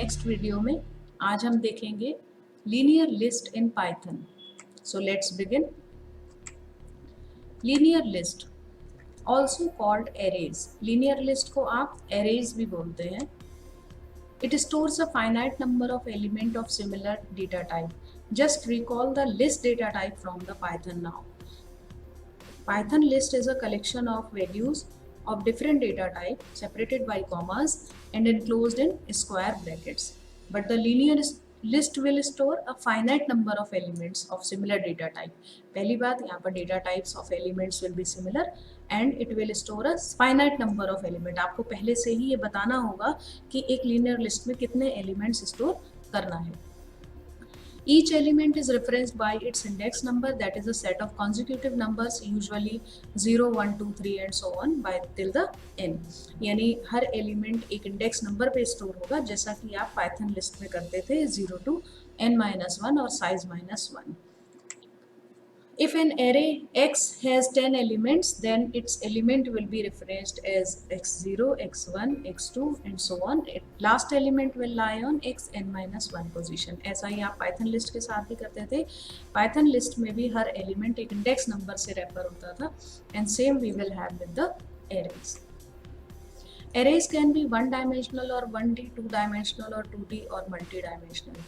Next video में आज हम देखेंगे linear list in Python. So let's begin. Linear list also called arrays. Linear list को आप एरेज भी बोलते हैं। It stores a finite number of element of similar data type. Just recall the list data type from the Python now. Python list is a collection of values of different data type separated by commas and enclosed in square brackets. But the linear list will store a finite number of elements of similar data type. पहली बात यहाँ पर data types of elements will be similar and it will store a finite number of element. आपको पहले से ही ये बताना होगा कि एक linear list में कितने elements store करना है. Each element is referenced by its index number, that is a set of consecutive numbers, usually 0, 1, 2, 3 and so on by till the n. यानी हर एलिमेंट एक इंडेक्स नंबर पे स्टोर होगा जैसा कि आप पाइथन लिस्ट में करते थे 0 to n-1 और size -1. If an array X has 10 elements, then its element will be referenced as x0, x1, x2 and so on. Last element will lie on xn-1 position. ऐसा ही आप Python list के साथ भी करते थे. Python list में भी हर element एक इंडेक्स नंबर से रेफर होता था. And same we will have with the arrays. Arrays can be one dimensional or 1D, two dimensional or 2D or multi-dimensional.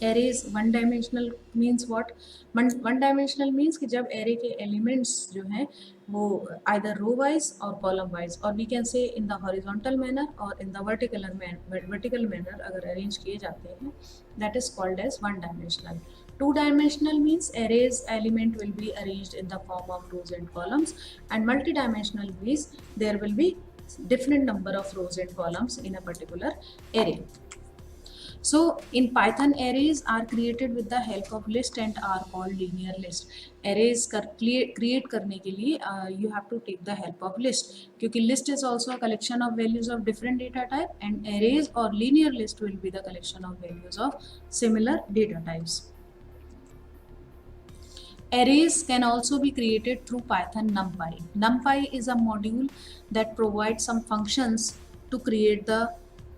Arrays one dimensional means what? One dimensional means कि जब array के elements जो हैं वो either row wise और column wise और we can say in the horizontal manner or in the vertical manner अगर arrange किए जाते हैं, that is called as one dimensional. Two dimensional means arrays element will be arranged in the form of rows and columns, and multi-dimensional means there will be different number of rows and columns in a particular array. So in Python, arrays are created with the help of list and are called linear list. Arrays create करने के लिए you have to take the help of list, क्योंकि list is also a collection of values of different data type and arrays or linear list will be the collection of values of similar data types. Arrays can also be created through Python NumPy. NumPy is a module that provides some functions to create the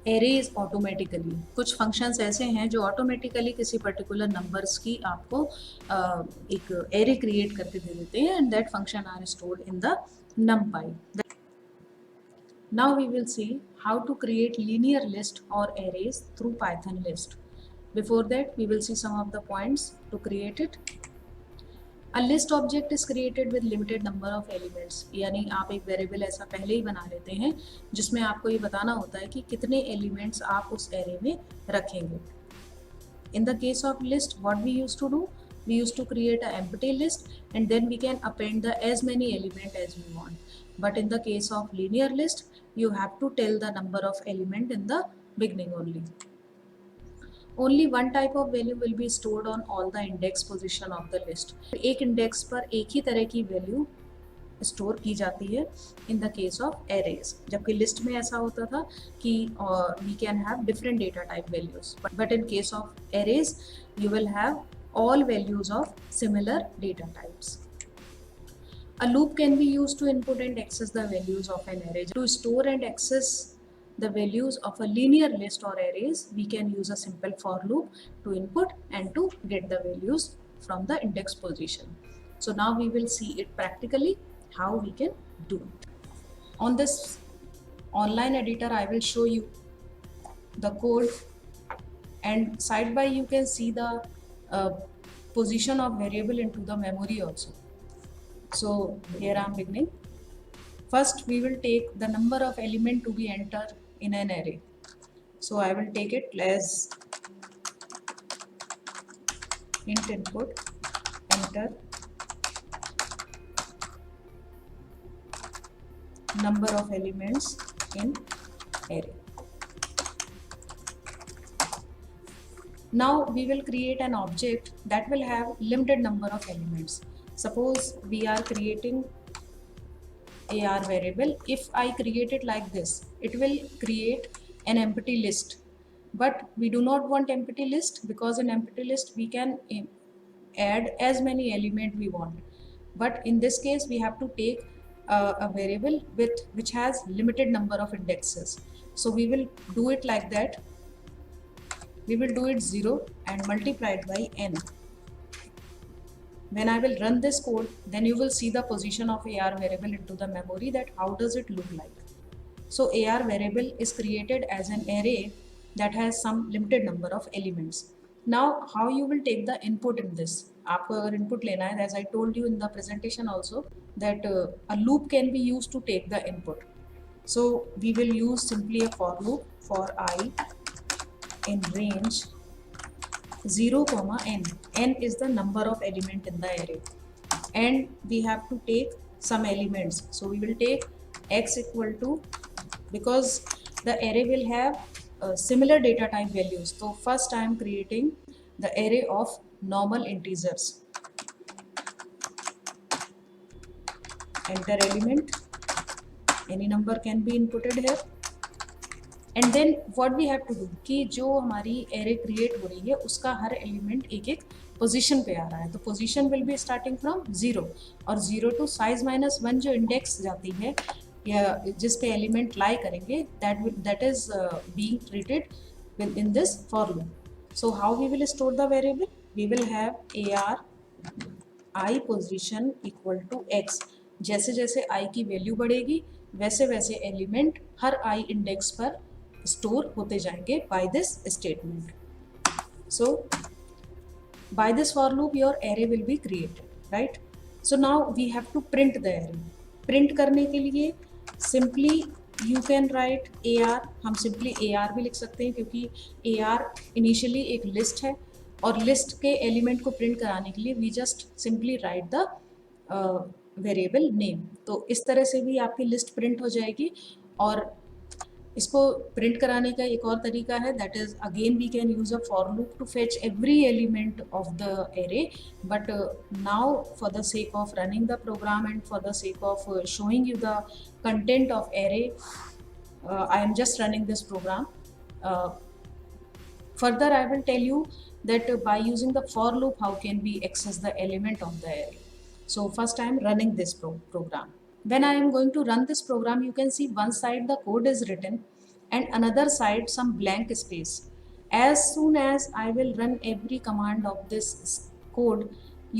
arrays automatically. कुछ functions ऐसे हैं जो automatically किसी particular numbers की आपको एक array create करके दे देते हैं and that function are stored in the NumPy. Now we will see how to create linear list और arrays through python list. Before that we will see some of the points to create it. A list object is created with limited number of elements. यानी आप एक variable ऐसा पहले ही बना लेते हैं जिसमें आपको ये बताना होता है कि कितने एलिमेंट्स आप उस एरे में रखेंगे. In the case of list, what we used to do? We used to create an empty list and then we can append the as many element as we want. But in the case of linear list, you have to tell the number of element in the beginning only. Only one type of value will be stored on all the index position of the list. एक index पर एक ही तरह की value store की जाती है in the case of arrays, जबकि list में ऐसा होता था कि we can have different data type values, but in case of arrays you will have all values of similar data types. A loop can be used to input and access the values of an array. To store and access the values of a linear list or arrays, we can use a simple for loop to input and to get the values from the index position. So now we will see it practically how we can do it. On this online editor, I will show you the code, and side by you can see the position of variable into the memory also. So here I am beginning. First we will take the number of element to be entered in an array. So I will take it as int input enter number of elements in array. Now we will create an object that will have limited number of elements. Suppose we are creating AR variable. If I create it like this, it will create an empty list. But we do not want empty list, because in empty list we can add as many element we want. But in this case we have to take a variable which has limited number of indexes. So we will do it like that. we will do it 0 and multiplied by n. When I will run this code, then you will see the position of AR variable into the memory, that how does it look like. So AR variable is created as an array that has some limited number of elements. Now how you will take the input in this? आपको अगर input लेना है, as I told you in the presentation also, that a loop can be used to take the input. So we will use simply a for loop for I in range 0, n. N is the number of element in the array, and we have to take some elements. So we will take x equal to, because the array will have similar data type values. So first I am creating the array of normal integers. Enter element, any number can be inputted here. And then what we have to do कि जो हमारी array create हो रही है उसका हर element एक एक position पे आ रहा है, तो position will be starting from 0 और 0 टू साइज -1 जो इंडेक्स जाती है या जिस पे एलिमेंट लाई करेंगे, that is being treated in this for loop. So how we will store the variable? We will have AR I position equal to x. जैसे जैसे I की वैल्यू बढ़ेगी वैसे वैसे एलिमेंट हर I इंडेक्स पर स्टोर होते जाएंगे by this statement. So by this for loop your array will be created, right? So now we have to print the array. Print करने के लिए simply you can write AR. हम simply AR भी लिख सकते हैं क्योंकि AR इनिशियली एक लिस्ट है और लिस्ट के एलिमेंट को प्रिंट कराने के लिए we just simply write the variable name. तो इस तरह से भी आपकी लिस्ट प्रिंट हो जाएगी. और इसको प्रिंट कराने का एक और तरीका है, that is again we can use a for loop to fetch every element of the array. But now for the sake of running the program and for the sake of showing you the content of array, I am just running this program. Further I will tell you that by using the for loop how can we access the element of the array. So first I am running this program. When I am going to run this program, you can see one side the code is written and another side some blank space. As soon as I will run every command of this code,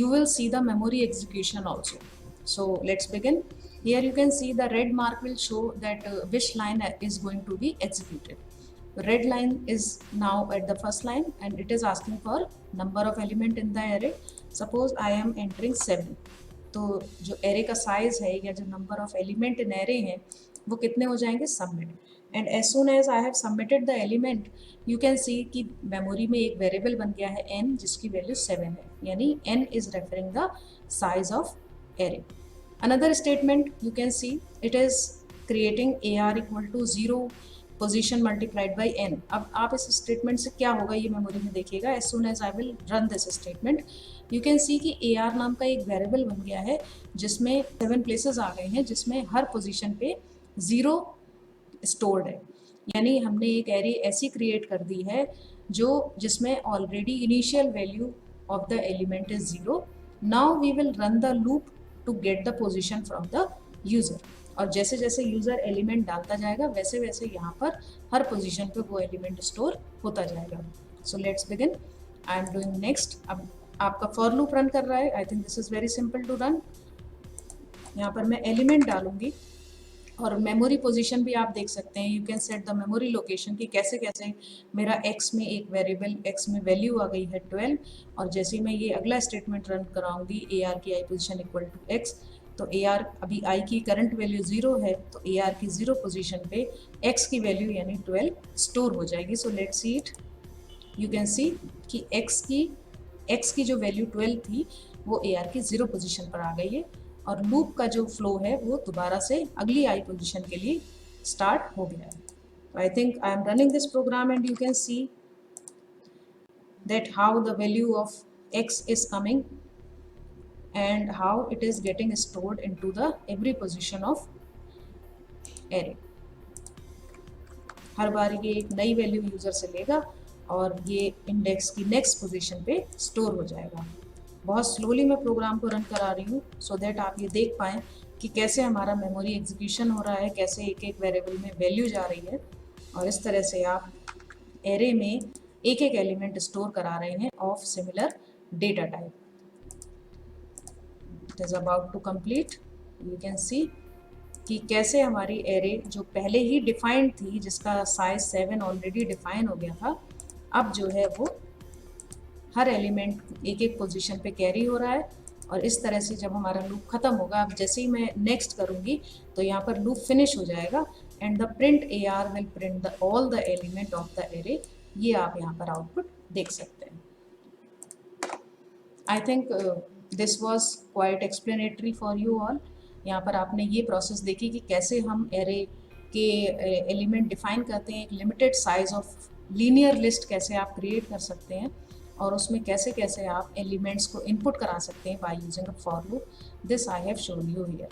you will see the memory execution also. So let's begin. Here you can see the red mark will show that which line is going to be executed. The red line is now at the first line and it is asking for number of element in the array. Suppose I am entering 7. तो जो array का size है या जो number of element in array है वो कितने हो जाएंगे? Submit. And as soon as I have submitted the element, you can see कि memory में एक variable बन गया है n जिसकी value 7 है, यानी n is referring the size of array. Another statement you can see it is creating AR equal to 0 position multiplied by n. अब आप इस स्टेटमेंट से क्या होगा ये मेमोरी में देखिएगा. As soon as I will run this statement you can see कि AR नाम का एक वेरिएबल बन गया है जिसमें 7 प्लेसेस आ गए हैं जिसमें हर पोजीशन पे 0 स्टोर्ड है. यानी हमने एक एरे ऐसी क्रिएट कर दी है जिसमें already initial value of the element is 0. Now we will run the loop to get the position from the user. और जैसे जैसे यूज़र एलिमेंट डालता जाएगा वैसे वैसे यहाँ पर हर पोजीशन पे वो एलिमेंट स्टोर होता जाएगा. So let's begin. I am doing next. अब आपका फॉर लूप रन कर रहा है. I think this is very simple to run. यहाँ पर मैं एलिमेंट डालूंगी और मेमोरी पोजीशन भी आप देख सकते हैं. You can set the memory location कि कैसे कैसे मेरा x में एक वेरिएबल x में वैल्यू आ गई है 12 और जैसे मैं ये अगला स्टेटमेंट रन कराऊंगी AR की I position equal to x, तो AR अभी I की करंट वैल्यू 0 है तो AR की 0 पोजीशन पे x की वैल्यू यानी 12 स्टोर हो जाएगी. So let's see it. You can see कि x की जो वैल्यू 12 थी वो AR की 0 पोजीशन पर आ गई है और लूप का जो फ्लो है वो दोबारा से अगली I पोजीशन के लिए स्टार्ट हो गया है. I think I am running this program and you can see that how the value of x is coming and how it is getting stored into the every position of array. हर बार ये एक नई value user से लेगा और ये index की next position पे store हो जाएगा. बहुत स्लोली मैं प्रोग्राम को रन करा रही हूँ सो दैट आप ये देख पाएँ कि कैसे हमारा मेमोरी एग्जीक्यूशन हो रहा है, कैसे एक एक वेरिएबल में वैल्यू जा रही है. और इस तरह से आप एरे में एक एक एलिमेंट स्टोर करा रहे हैं of similar data type. It is about to complete. You can see कि कैसे हमारी एरे जो पहले ही डिफाइंड थी, जिसका साइज 7 ऑलरेडी डिफाइन हो गया था, अब जो है वो हर एलिमेंट एक एक पोजीशन पे कैरी हो रहा है. और इस तरह से जब हमारा लूप खत्म होगा, अब जैसे ही मैं नेक्स्ट करूँगी तो यहाँ पर लूप फिनिश हो जाएगा and the print AR will print the all the element of the array. ये आप यहाँ पर आउटपुट देख सकते हैं. आई think this was quite explanatory for you all. यहाँ पर आपने ये प्रोसेस देखी कि कैसे हम एरे के एलिमेंट डिफाइन करते हैं. एक limited size of linear list कैसे आप क्रिएट कर सकते हैं और उसमें कैसे कैसे आप एलिमेंट्स को इनपुट करा सकते हैं by using a for loop. This I have shown you here.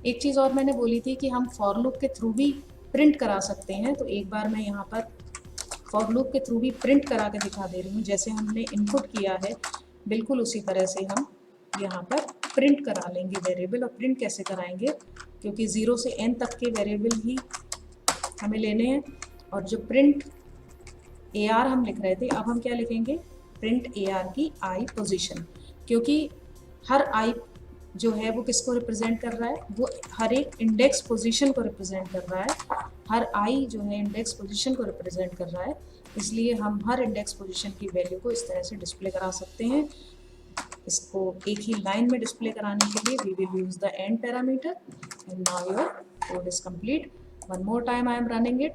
एक चीज़ और मैंने बोली थी कि हम फॉर लूप के थ्रू भी प्रिंट करा सकते हैं. तो एक बार मैं यहाँ पर फॉर लूप के थ्रू भी प्रिंट करा के दिखा दे रही हूँ. जैसे हमने इनपुट किया है बिल्कुल उसी तरह से हम यहाँ पर प्रिंट करा लेंगे वेरिएबल. और प्रिंट कैसे कराएंगे, क्योंकि 0 से n तक के वेरिएबल ही हमें लेने हैं. और जो प्रिंट AR हम लिख रहे थे, अब हम क्या लिखेंगे, प्रिंट AR की i पोजीशन. क्योंकि हर i जो है वो किसको रिप्रेजेंट कर रहा है, वो हर एक इंडेक्स पोजीशन को रिप्रेजेंट कर रहा है. हर i जो है इंडेक्स पोजीशन को रिप्रेजेंट कर रहा है. इसलिए हम हर इंडेक्स पोजीशन की वैल्यू को इस तरह से डिस्प्ले करा सकते हैं. इसको एक ही लाइन में डिस्प्ले कराने के लिए we will use the end parameter. And now your code is complete. One more time I am running it.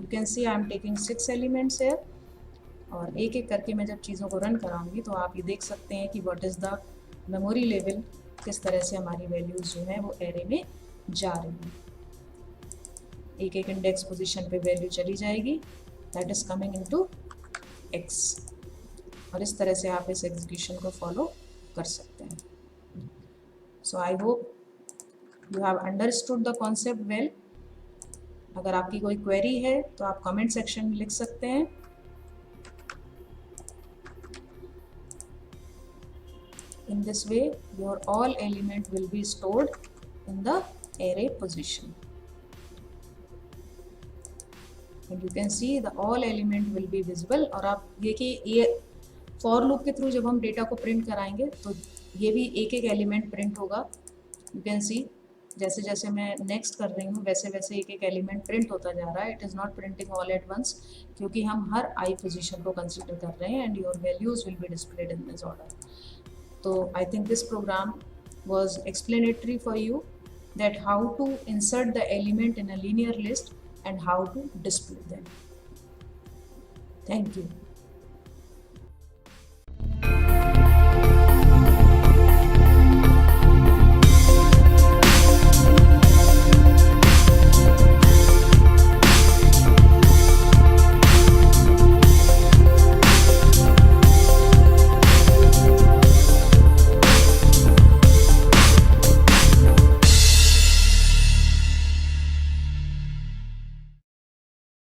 You can see I am taking 6 elements here. और एक एक करके मैं जब चीज़ों को रन कराऊंगी तो आप ये देख सकते हैं कि what is the memory level, किस तरह से हमारी वैल्यूज़ जो है वो एरे में जा रही हैं. एक एक इंडेक्स पोजीशन पे वैल्यू चली जाएगी, that is coming into x. और इस तरह से आप इस एग्जीक्यूशन को फॉलो कर सकते हैं. So I hope you have understood the concept well. अगर आपकी कोई क्वेरी है तो आप कमेंट सेक्शन में लिख सकते हैं. In this way, your all element will be stored in the array position. And you can see the all element will be visible. और आप देखिए ये फॉर लूप के थ्रू जब हम डेटा को प्रिंट कराएंगे तो ये भी एक एक एलिमेंट प्रिंट होगा. यू कैन सी जैसे जैसे मैं नेक्स्ट कर रही हूँ वैसे वैसे एक एक एलिमेंट प्रिंट होता जा रहा है. It is not printing all at once, क्योंकि हम हर आई पोजीशन को कंसिडर कर रहे हैं. And your values will be displayed in this order. So I think this program was explanatory for you, that how to insert the element in a linear list and how to display them. Thank you.